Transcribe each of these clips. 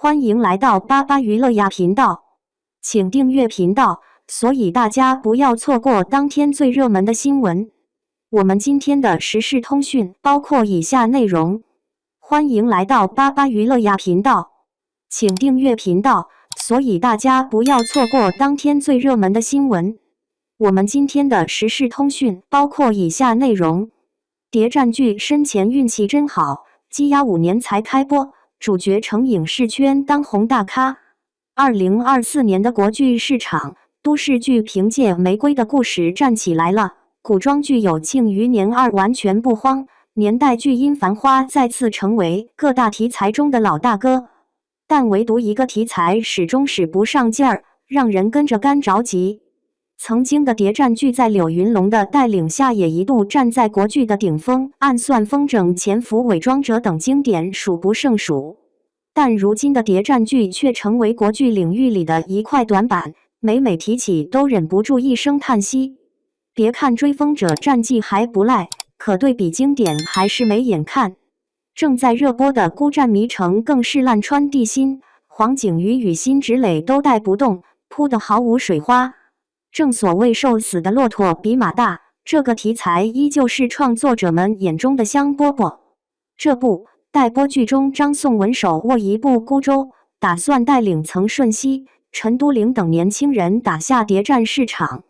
欢迎来到巴巴娱乐呀频道，请订阅频道，所以大家不要错过当天最热门的新闻。我们今天的时事通讯包括以下内容。欢迎来到巴巴娱乐呀频道，请订阅频道，所以大家不要错过当天最热门的新闻。我们今天的时事通讯包括以下内容：谍战剧生前运气真好，积压5年才开播。主角成影视圈当红大咖。2024年的国剧市场，都市剧凭借《玫瑰的故事》站起来了，古装剧有《庆余年2》完全不慌，年代剧因《繁花》再次成为各大题材中的老大哥。但唯独一个题材始终使不上劲儿，让人跟着干着急。曾经的谍战剧在柳云龙的带领下也一度站在国剧的顶峰，暗算风筝、潜伏、伪装者等经典数不胜数。但如今的谍战剧却成为国剧领域里的一块短板，每提起都忍不住一声叹息。别看追风者战绩还不赖，可对比经典还是没眼看。正在热播的孤战迷城更是烂穿地心，黄景瑜与辛芷蕾都带不动，扑得毫无水花。正所谓瘦死的骆驼比马大，这个题材依旧是创作者们眼中的香饽饽。这部待播剧中，张颂文手握一部《孤舟》，打算带领曾舜晞、陈都灵等年轻人打下谍战市场。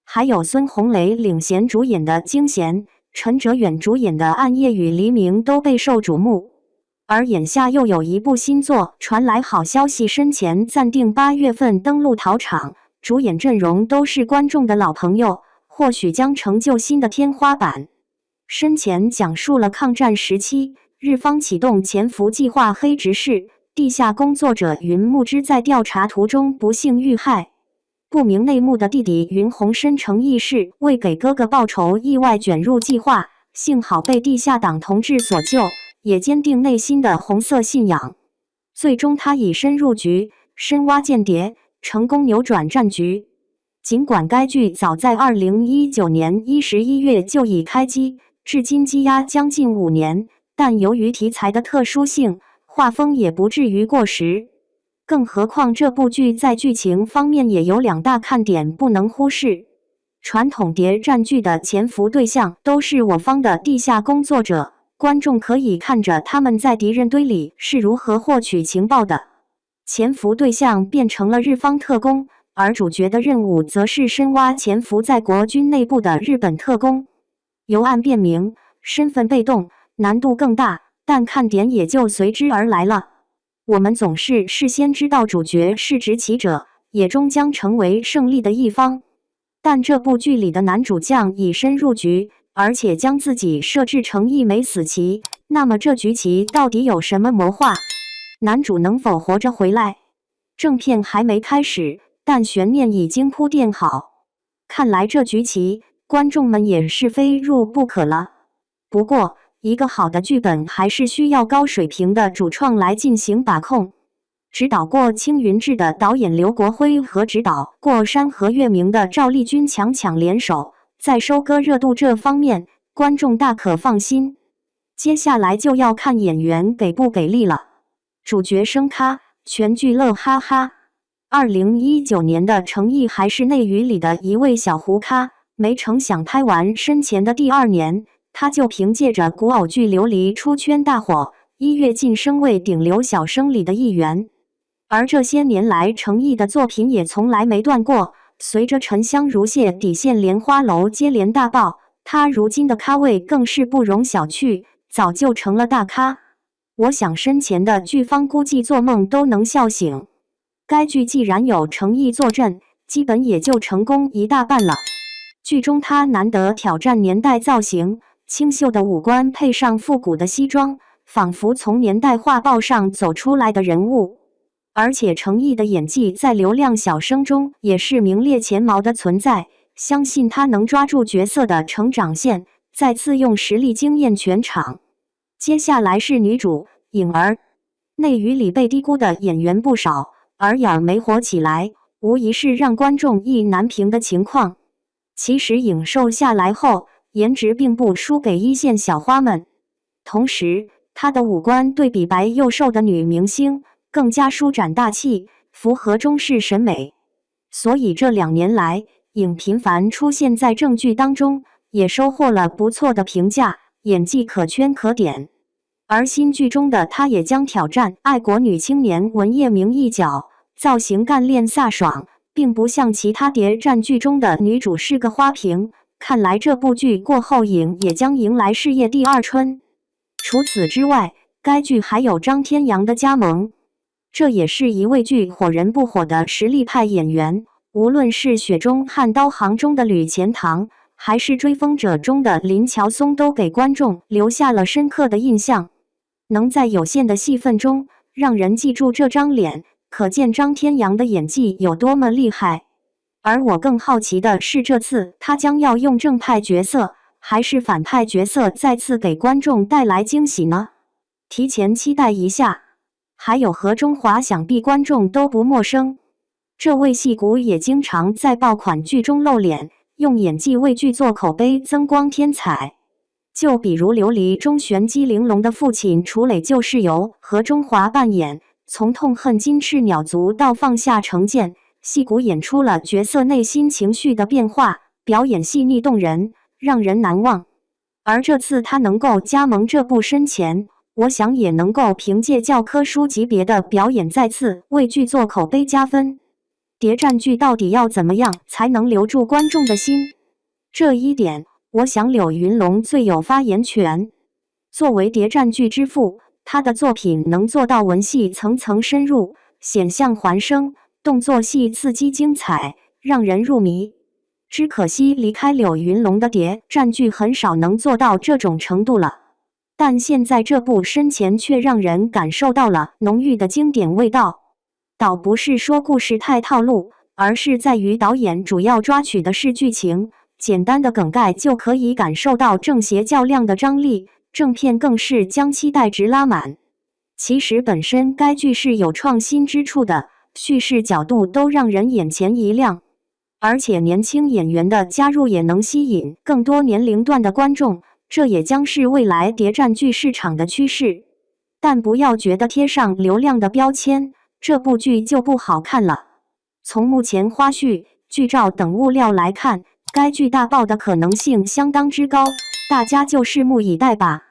还有孙红雷领衔主演的《惊弦》，陈哲远主演的《暗夜与黎明》都备受瞩目。而眼下又有一部新作传来好消息，生前暂定8月份登陆讨场。主演阵容都是观众的老朋友，或许将成就新的天花板。生前讲述了抗战时期日方启动潜伏计划黑执事，地下工作者云木之在调查途中不幸遇害。不明内幕的弟弟云鸿深成义士，为给哥哥报仇意外卷入计划，幸好被地下党同志所救，也坚定内心的红色信仰。最终他以身入局，深挖间谍，成功扭转战局。尽管该剧早在2019年11月就已开机，至今积压将近5年，但由于题材的特殊性，画风也不至于过时。更何况这部剧在剧情方面也有2大看点不能忽视。传统谍战剧的潜伏对象都是我方的地下工作者，观众可以看着他们在敌人堆里是如何获取情报的。潜伏对象变成了日方特工，而主角的任务则是深挖潜伏在国军内部的日本特工。由暗变明，身份被动，难度更大，但看点也就随之而来了。我们总是事先知道主角是执棋者，也终将成为胜利的一方。但这部剧里的男主将以身入局，而且将自己设置成一枚死棋，那么这局棋到底有什么谋划？男主能否活着回来？正片还没开始，但悬念已经铺垫好。看来这局棋，观众们也是非入不可了。不过，一个好的剧本还是需要高水平的主创来进行把控。指导过《青云志》的导演刘国辉和指导过《山河月明》的赵丽君强联手，在收割热度这方面，观众大可放心。接下来就要看演员给不给力了。主角升咖，全剧乐哈哈。2019年的成毅还是内娱里的一位小胡咖，没成想拍完生前的第2年，他就凭借着古偶剧《琉璃》出圈大火，1跃晋升为顶流小生里的一员。而这些年来，成毅的作品也从来没断过。随着《沉香如屑》底线莲花楼接连大爆，他如今的咖位更是不容小觑，早就成了大咖。我想生前的剧方估计做梦都能笑醒。该剧既然有成毅坐镇，基本也就成功一大半了。剧中他难得挑战年代造型，清秀的五官配上复古的西装，仿佛从年代画报上走出来的人物。而且成毅的演技在流量小生中也是名列前茅的存在，相信他能抓住角色的成长线，再次用实力惊艳全场。接下来是女主颖儿，内娱里被低估的演员不少，而颖儿没火起来，无疑是让观众意难平的情况。其实颖瘦下来后，颜值并不输给一线小花们，同时她的五官对比白又瘦的女明星，更加舒展大气，符合中式审美。所以这2年来，影频繁出现在正剧当中，也收获了不错的评价，演技可圈可点。而新剧中的她也将挑战爱国女青年文叶明一角，造型干练飒爽，并不像其他谍战剧中的女主是个花瓶。看来这部剧过后，影也将迎来事业第二春。除此之外，该剧还有张天阳的加盟，这也是一位剧火人不火的实力派演员。无论是《雪中悍刀行》中的吕钱塘，还是《追风者》中的林乔松，都给观众留下了深刻的印象。能在有限的戏份中让人记住这张脸，可见张天阳的演技有多么厉害。而我更好奇的是，这次他将要用正派角色还是反派角色再次给观众带来惊喜呢？提前期待一下。还有何中华，想必观众都不陌生。这位戏骨也经常在爆款剧中露脸，用演技为剧做口碑，增光添彩。就比如《琉璃》中玄机玲珑的父亲楚磊，就是由何中华扮演。从痛恨金翅鸟族到放下成见，戏骨演出了角色内心情绪的变化，表演细腻动人，让人难忘。而这次他能够加盟这部深潜，我想也能够凭借教科书级别的表演再次为剧做口碑加分。谍战剧到底要怎么样才能留住观众的心？这一点，我想柳云龙最有发言权。作为谍战剧之父，他的作品能做到文戏层层深入，险象环生，动作戏刺激精彩，让人入迷。只可惜离开柳云龙的谍战剧很少能做到这种程度了。但现在这部深潜却让人感受到了浓郁的经典味道。倒不是说故事太套路，而是在于导演主要抓取的是剧情，简单的梗概就可以感受到正邪较量的张力，正片更是将期待值拉满。其实本身该剧是有创新之处的，叙事角度都让人眼前一亮，而且年轻演员的加入也能吸引更多年龄段的观众，这也将是未来谍战剧市场的趋势。但不要觉得贴上流量的标签，这部剧就不好看了。从目前花絮、剧照等物料来看，该剧大爆的可能性相当之高，大家就拭目以待吧。